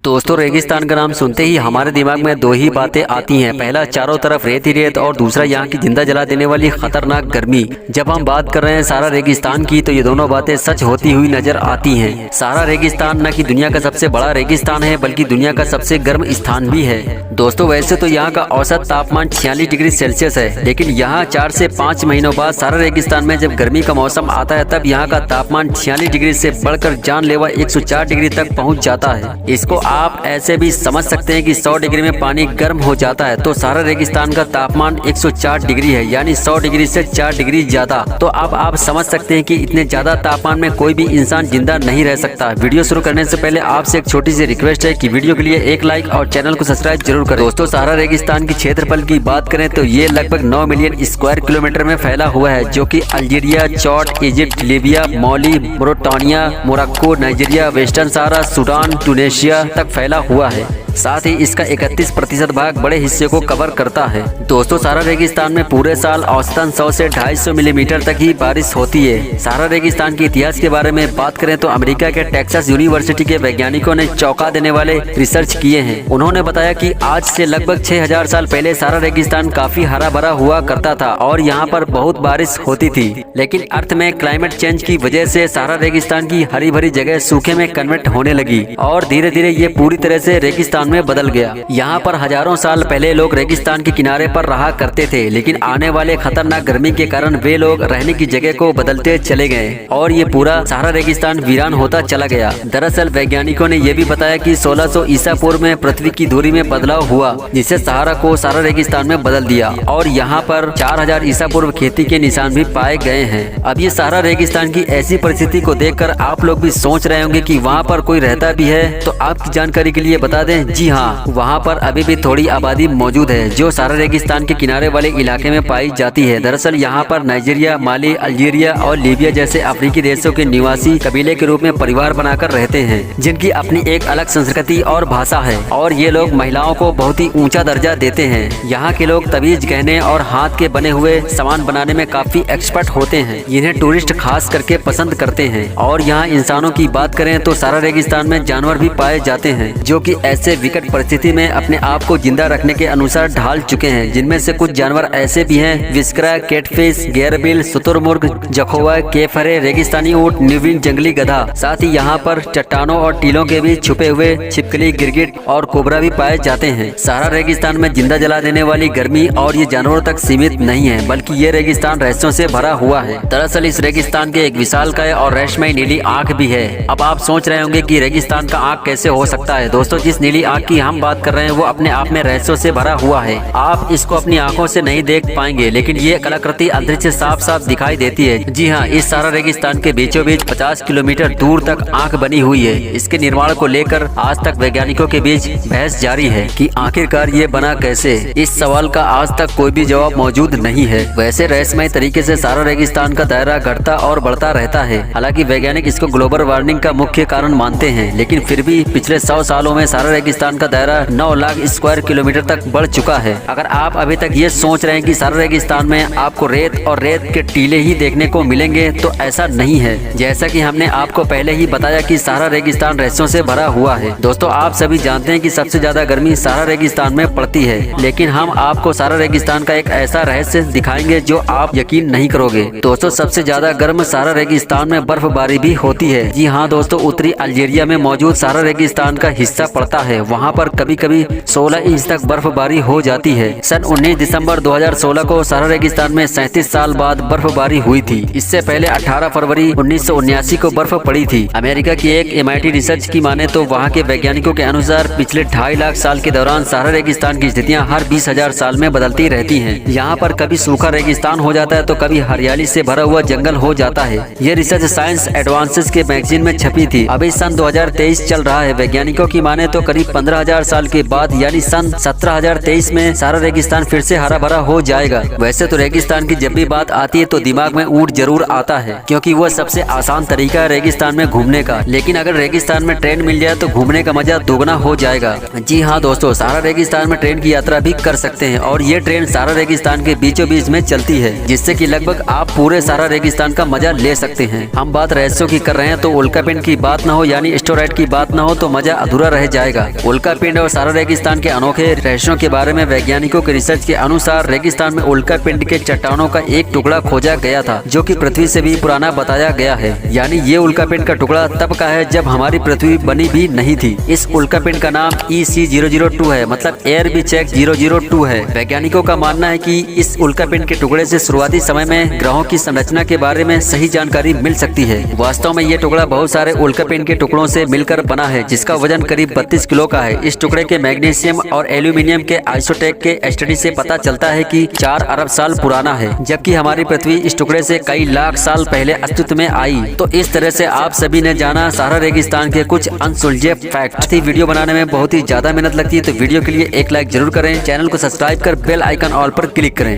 दोस्तों रेगिस्तान का नाम सुनते ही हमारे दिमाग में दो ही बातें आती हैं। पहला, चारों तरफ रेत ही रेत, और दूसरा यहाँ की जिंदा जला देने वाली खतरनाक गर्मी। जब हम बात कर रहे हैं सारा रेगिस्तान की, तो ये दोनों बातें सच होती हुई नजर आती हैं। सारा रेगिस्तान न कि दुनिया का सबसे बड़ा रेगिस्तान है, बल्कि दुनिया का सबसे गर्म स्थान भी है। दोस्तों वैसे तो यहाँ का औसत तापमान 46 डिग्री सेल्सियस है, लेकिन यहाँ 4 से 5 महीनों बाद सारा रेगिस्तान में जब गर्मी का मौसम आता है, तब यहाँ का तापमान 46 डिग्री से बढ़कर जानलेवा 104 डिग्री तक पहुँच जाता है। इसको आप ऐसे भी समझ सकते हैं कि 100 डिग्री में पानी गर्म हो जाता है, तो सारा रेगिस्तान का तापमान 104 डिग्री है, यानी 100 डिग्री से 4 डिग्री ज्यादा। तो अब आप समझ सकते हैं कि इतने ज्यादा तापमान में कोई भी इंसान जिंदा नहीं रह सकता। वीडियो शुरू करने से पहले आपसे एक छोटी सी रिक्वेस्ट है कि वीडियो के लिए एक लाइक और चैनल को सब्सक्राइब जरूर करें। दोस्तों सारा रेगिस्तान की क्षेत्रफल की बात करें तो ये लगभग 9 मिलियन स्क्वायर किलोमीटर में फैला हुआ है, जो कि अल्जीरिया, चॉड, इजिप्ट, लीबिया, माली, मोरिटानिया, मोरक्को, नाइजीरिया, वेस्टर्न सहारा, सूडान, ट्यूनेशिया तक फैला हुआ है। साथ ही इसका 31% भाग बड़े हिस्से को कवर करता है। दोस्तों सारा रेगिस्तान में पूरे साल औसतन 100 से 250 मिलीमीटर तक ही बारिश होती है। सारा रेगिस्तान के इतिहास के बारे में बात करें तो अमेरिका के टेक्सास यूनिवर्सिटी के वैज्ञानिकों ने चौंका देने वाले रिसर्च किए हैं। उन्होंने बताया कि आज से लगभग 6000 साल पहले सारा रेगिस्तान काफी हरा भरा हुआ करता था और यहाँ पर बहुत बारिश होती थी, लेकिन अर्थ में क्लाइमेट चेंज की वजह से सारा रेगिस्तान की हरी भरी जगह सूखे में कन्वर्ट होने लगी और धीरे धीरे ये पूरी तरह से रेगिस्तान में बदल गया। यहाँ पर हजारों साल पहले लोग रेगिस्तान के किनारे पर रहा करते थे, लेकिन आने वाले खतरनाक गर्मी के कारण वे लोग रहने की जगह को बदलते चले गए और ये पूरा सारा रेगिस्तान वीरान होता चला गया। दरअसल वैज्ञानिकों ने यह भी बताया कि 1600 ईसा पूर्व में पृथ्वी की दूरी में बदलाव हुआ, जिससे सहारा को सारा रेगिस्तान में बदल दिया और यहाँ पर 4000 ईसा पूर्व खेती के निशान भी पाए गए हैं। अब ये सारा रेगिस्तान की ऐसी परिस्थिति को देखकर आप लोग भी सोच रहे होंगे कि वहाँ पर कोई रहता भी है, तो आपकी जानकारी के लिए बता दें, जी हाँ, वहाँ पर अभी भी थोड़ी आबादी मौजूद है जो सारा रेगिस्तान के किनारे वाले इलाके में पाई जाती है। दरअसल यहाँ पर नाइजीरिया, माली, अल्जीरिया और लीबिया जैसे अफ्रीकी देशों के निवासी कबीले के रूप में परिवार बनाकर रहते हैं, जिनकी अपनी एक अलग संस्कृति और भाषा है और ये लोग महिलाओं को बहुत ही ऊंचा दर्जा देते हैं। यहाँ के लोग तवीज, गहने और हाथ के बने हुए सामान बनाने में काफी एक्सपर्ट होते हैं, जिन्हें टूरिस्ट खास करके पसंद करते हैं। और यहाँ इंसानों की बात करें तो सारा रेगिस्तान में जानवर भी पाए जाते हैं, जो कि ऐसे विकट परिस्थिति में अपने आप को जिंदा रखने के अनुसार ढाल चुके हैं, जिनमें से कुछ जानवर ऐसे भी हैं विस्करा, कैटफिश, गेरबिल, शुतुरमुर्ग, जखोवा, केफरे, रेगिस्तानी ऊंट, न्यूबिन, जंगली गधा। साथ ही यहाँ पर चट्टानों और टीलों के बीच छुपे हुए छिपकली, गिरगिट और कोबरा भी पाए जाते हैं। सारा रेगिस्तान में जिंदा जला देने वाली गर्मी और ये जानवरों तक सीमित नहीं है, बल्कि ये रेगिस्तान रहस्यों से भरा हुआ है। दरअसल इस रेगिस्तान के एक विशालकाय और रहस्यमय नीली आंख भी है। अब आप सोच रहे होंगे कि रेगिस्तान का आंख कैसे हो सकता है। दोस्तों जिस नीली आंख की हम बात कर रहे हैं वो अपने आप में रहस्यों से भरा हुआ है। आप इसको अपनी आंखों से नहीं देख पाएंगे, लेकिन ये कलाकृति अंतरिक्ष से साफ साफ दिखाई देती है। जी हाँ, इस सारा रेगिस्तान के बीचों बीच 50 किलोमीटर दूर तक आंख बनी हुई है। इसके निर्माण को लेकर आज तक वैज्ञानिकों के बीच बहस जारी है कि आखिरकार ये बना कैसे। इस सवाल का आज तक कोई भी जवाब मौजूद नहीं है। वैसे रहस्यमय तरीके से सारा रेगिस्तान का दायरा घटता और बढ़ता रहता है। हालांकि वैज्ञानिक इसको ग्लोबल वार्मिंग का मुख्य कारण मानते हैं, लेकिन फिर भी पिछले 100 सालों में सारा रेगिस्तान का दायरा 9 लाख स्क्वायर किलोमीटर तक बढ़ चुका है। अगर आप अभी तक ये सोच रहे हैं कि सारा रेगिस्तान में आपको रेत और रेत के टीले ही देखने को मिलेंगे, तो ऐसा नहीं है। जैसा कि हमने आपको पहले ही बताया कि सारा रेगिस्तान रहस्यों से भरा हुआ है। दोस्तों आप सभी जानते हैं कि सबसे ज्यादा गर्मी सारा रेगिस्तान में पड़ती है, लेकिन हम आपको सारा रेगिस्तान का एक ऐसा रहस्य दिखाएंगे जो आप यकीन नहीं करोगे। दोस्तों सबसे ज्यादा गर्म सारा रेगिस्तान में बर्फबारी भी होती है। जी हाँ दोस्तों, उत्तरी अल्जीरिया में मौजूद सारा रेगिस्तान का हिस्सा पड़ता है। वहाँ पर कभी कभी 16 इंच तक बर्फबारी हो जाती है। सन 19 दिसंबर 2016 को सारा रेगिस्तान में 37 साल बाद बर्फबारी हुई थी। इससे पहले 18 फरवरी 1979 को बर्फ पड़ी थी। अमेरिका की एक MIT रिसर्च की माने तो वहाँ के वैज्ञानिकों के अनुसार पिछले 2.5 लाख साल के दौरान सारा रेगिस्तान की स्थितियाँ हर 20,000 साल में बदलती रहती हैं। यहाँ पर कभी सूखा रेगिस्तान हो जाता है तो कभी हरियाली से भरा हुआ जंगल हो जाता है। ये रिसर्च साइंस एडवांसेस के मैगजीन में छपी थी। अभी सन 2023 चल रहा है। वैज्ञानिकों की माने तो करीब 15,000 साल के बाद यानी सन 17,023 में सारा रेगिस्तान फिर से हरा भरा हो जाएगा। वैसे तो रेगिस्तान की जब भी बात आती है तो दिमाग में ऊंट जरूर आता है, क्योंकि वह सबसे आसान तरीका है रेगिस्तान में घूमने का। लेकिन अगर रेगिस्तान में ट्रेन मिल जाए तो घूमने का मजा दोगुना हो जाएगा। जी हाँ दोस्तों, सारा रेगिस्तान में ट्रेन की यात्रा भी कर सकते हैं और ये ट्रेन सारा रेगिस्तान के बीचों बीच में चलती है, जिससे कि लगभग आप पूरे सारा रेगिस्तान का मजा ले सकते हैं। हम बात रहस्यों की कर रहे हैं तो उल्कापिंड की बात न हो यानी एस्टेरॉयड की बात न हो तो मजा अधूरा रह जाएगा। उल्कापिंड और सारा रेगिस्तान के अनोखे रहस्यों के बारे में वैज्ञानिकों के रिसर्च के अनुसार रेगिस्तान में उल्कापिंड के चट्टानों का एक टुकड़ा खोजा गया था, जो कि पृथ्वी से भी पुराना बताया गया है। यानी ये उल्कापिंड का टुकड़ा तब का है जब हमारी पृथ्वी बनी भी नहीं थी। इस उल्कापिंड का नाम EC002 है, मतलब एयर बी चेक 002 है। वैज्ञानिकों का मानना है कि इस उल्कापिंड के टुकड़े से शुरुआती समय में ग्रहों की संरचना के बारे में सही जानकारी मिल सकती है। वास्तव में ये टुकड़ा बहुत सारे उल्कापिंड के टुकड़ों से मिलकर बना है, जिसका वजन करीब 32 किलो का है। इस टुकड़े के मैग्नीशियम और एल्यूमिनियम के आइसोटोप के स्टडी से पता चलता है कि 4 अरब साल पुराना है, जबकि हमारी पृथ्वी इस टुकड़े से कई लाख साल पहले अस्तित्व में आई। तो इस तरह से आप सभी ने जाना सारा रेगिस्तान के कुछ अनसुलझे फैक्ट। वीडियो बनाने में बहुत ही ज्यादा मेहनत लगती है, तो वीडियो के लिए एक लाइक जरूर करें, चैनल को सब्सक्राइब कर बेल आइकन ऑल पर क्लिक करें।